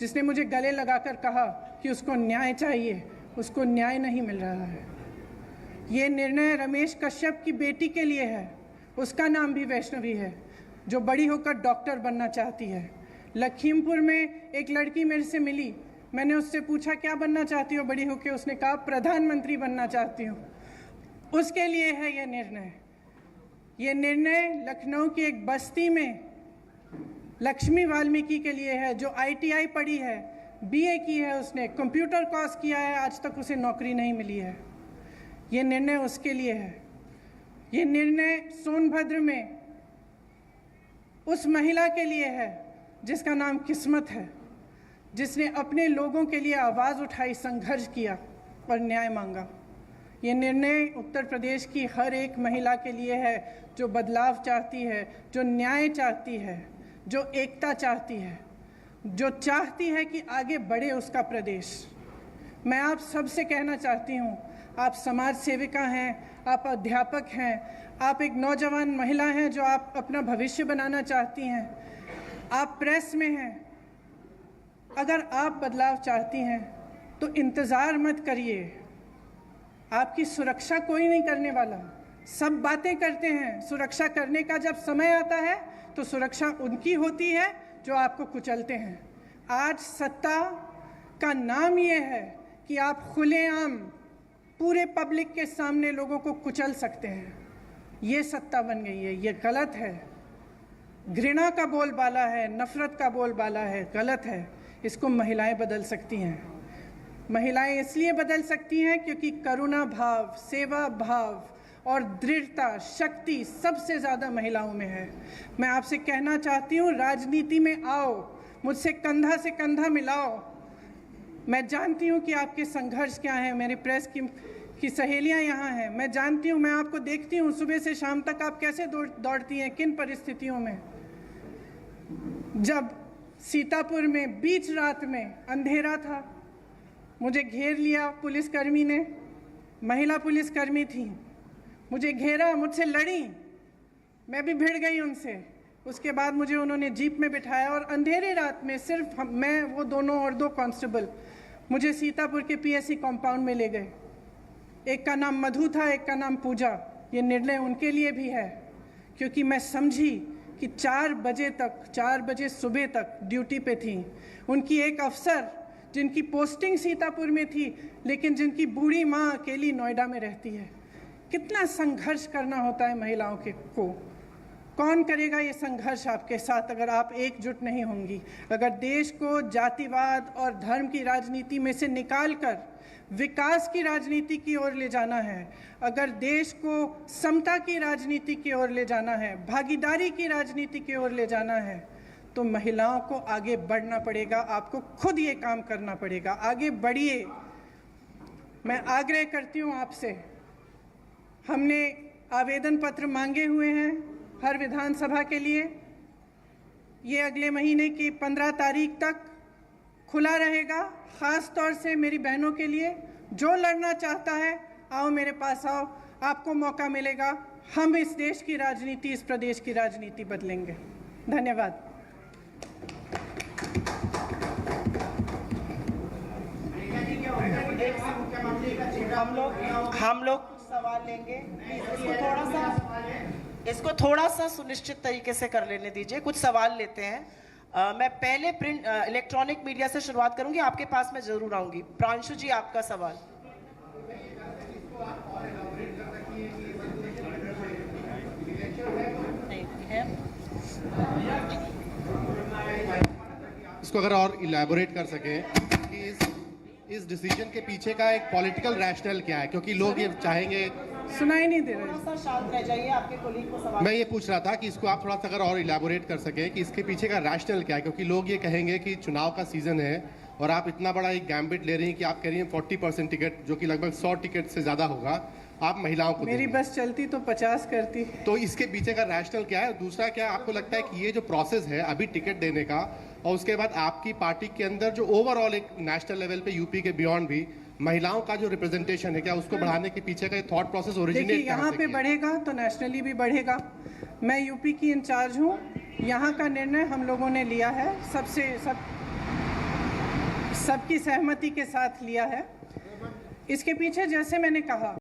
जिसने मुझे गले लगाकर कहा कि उसको न्याय चाहिए, उसको न्याय नहीं मिल रहा है। ये निर्णय रमेश कश्यप की बेटी के लिए है, उसका नाम भी वैष्णवी है, जो बड़ी होकर डॉक्टर बनना चाहती है। लखीमपुर में एक लड़की मेरे से मिली, मैंने उससे पूछा क्या बनना चाहती हो बड़ी होकर, उसने कहा प्रधानमंत्री बनना चाहती हूँ। उसके लिए है ये निर्णय। ये निर्णय लखनऊ की एक बस्ती में लक्ष्मी वाल्मीकि के लिए है, जो ITI पढ़ी है, BA की है, उसने कंप्यूटर कोर्स किया है, आज तक उसे नौकरी नहीं मिली है। ये निर्णय उसके लिए है। ये निर्णय सोनभद्र में उस महिला के लिए है जिसका नाम किस्मत है, जिसने अपने लोगों के लिए आवाज़ उठाई, संघर्ष किया और न्याय मांगा। ये निर्णय उत्तर प्रदेश की हर एक महिला के लिए है जो बदलाव चाहती है, जो न्याय चाहती है, जो एकता चाहती है, जो चाहती है कि आगे बढ़े उसका प्रदेश। मैं आप सबसे कहना चाहती हूँ, आप समाज सेविका हैं, आप अध्यापक हैं, आप एक नौजवान महिला हैं जो आप अपना भविष्य बनाना चाहती हैं, आप प्रेस में हैं। अगर आप बदलाव चाहती हैं तो इंतज़ार मत करिए। आपकी सुरक्षा कोई नहीं करने वाला। सब बातें करते हैं, सुरक्षा करने का जब समय आता है तो सुरक्षा उनकी होती है जो आपको कुचलते हैं। आज सत्ता का नाम ये है कि आप खुलेआम पूरे पब्लिक के सामने लोगों को कुचल सकते हैं। ये सत्ता बन गई है, ये गलत है। घृणा का बोलबाला है, नफरत का बोलबाला है, गलत है। इसको महिलाएं बदल सकती हैं। महिलाएं इसलिए बदल सकती हैं क्योंकि करुणा भाव, सेवा भाव और दृढ़ता, शक्ति सबसे ज़्यादा महिलाओं में है। मैं आपसे कहना चाहती हूँ, राजनीति में आओ, मुझसे कंधा से कंधा मिलाओ। मैं जानती हूँ कि आपके संघर्ष क्या हैं। मेरी प्रेस की सहेलियाँ यहाँ हैं, मैं जानती हूँ, मैं आपको देखती हूँ सुबह से शाम तक आप कैसे दौड़ती हैं, किन परिस्थितियों में। जब सीतापुर में बीच रात में अंधेरा था, मुझे घेर लिया पुलिसकर्मी ने, महिला पुलिसकर्मी थी, मुझे घेरा, मुझसे लड़ी, मैं भी भिड़ गई उनसे। उसके बाद मुझे उन्होंने जीप में बिठाया और अंधेरे रात में सिर्फ मैं, वो दोनों और 2 कांस्टेबल मुझे सीतापुर के PSC कंपाउंड में ले गए। एक का नाम मधु था, एक का नाम पूजा। ये निर्णय उनके लिए भी है क्योंकि मैं समझी कि 4 बजे सुबह तक ड्यूटी पे थी। उनकी एक अफसर जिनकी पोस्टिंग सीतापुर में थी, लेकिन जिनकी बूढ़ी माँ अकेली नोएडा में रहती है। कितना संघर्ष करना होता है महिलाओं को। कौन करेगा ये संघर्ष आपके साथ अगर आप एकजुट नहीं होंगी? अगर देश को जातिवाद और धर्म की राजनीति में से निकालकर विकास की राजनीति की ओर ले जाना है, अगर देश को समता की राजनीति की ओर ले जाना है, भागीदारी की राजनीति की ओर ले जाना है, तो महिलाओं को आगे बढ़ना पड़ेगा। आपको खुद ये काम करना पड़ेगा। आगे बढ़िए। मैं आग्रह करती हूँ आपसे, हमने आवेदन पत्र मांगे हुए हैं हर विधानसभा के लिए। ये अगले महीने की 15 तारीख तक खुला रहेगा। ख़ास तौर से मेरी बहनों के लिए, जो लड़ना चाहता है आओ मेरे पास आओ, आपको मौका मिलेगा। हम इस देश की राजनीति, इस प्रदेश की राजनीति बदलेंगे। धन्यवाद। हम लोग सवाल लेंगे। इसको थोड़ा सा सुनिश्चित तरीके से कर लेने दीजिए। कुछ सवाल लेते हैं। मैं पहले प्रिंट इलेक्ट्रॉनिक मीडिया से शुरुआत करूंगी, आपके पास मैं जरूर आऊंगी। प्रांशु जी, आपका सवाल। इसको अगर और इलैबोरेट कर सकें कि इस डिसीजन के पीछे का एक पॉलिटिकल रैशनल क्या है, क्योंकि लोग ये चाहेंगे। सुनाई नहीं दे रहा। थोड़ा सा शांत रह जाइए, आपके कोलीग को सवाल। मैं ये पूछ रहा था कि इसको आप थोड़ा सा अगर और इलैबोरेट कर सकें कि इसके पीछे का रैशनल क्या है, क्योंकि लोग ये कहेंगे कि चुनाव का सीजन है और आप इतना बड़ा एक गैम्बिट ले रही हैं कि आप कह रही हैं 40% टिकट, जो कि लगभग 100 टिकट से ज़्यादा होगा, आप महिलाओं को मेरी बस चलती तो 50 करती। तो इसके पीछे का रैशनल क्या है? दूसरा, क्या आपको लगता है कि ये जो प्रोसेस है अभी टिकट देने का, और उसके बाद आपकी पार्टी के अंदर जो ओवरऑल एक नेशनल लेवल पे यूपी के बियॉन्ड भी महिलाओं का जो रिप्रेजेंटेशन है, क्या उसको बढ़ाने के पीछे का थॉट प्रोसेस ओरिजिनेट यहाँ पे बढ़ेगा तो नेशनली भी बढ़ेगा। मैं यूपी की इंचार्ज हूँ, यहाँ का निर्णय हम लोगों ने लिया है। सबकी सहमति के साथ लिया है। इसके पीछे जैसे मैंने कहा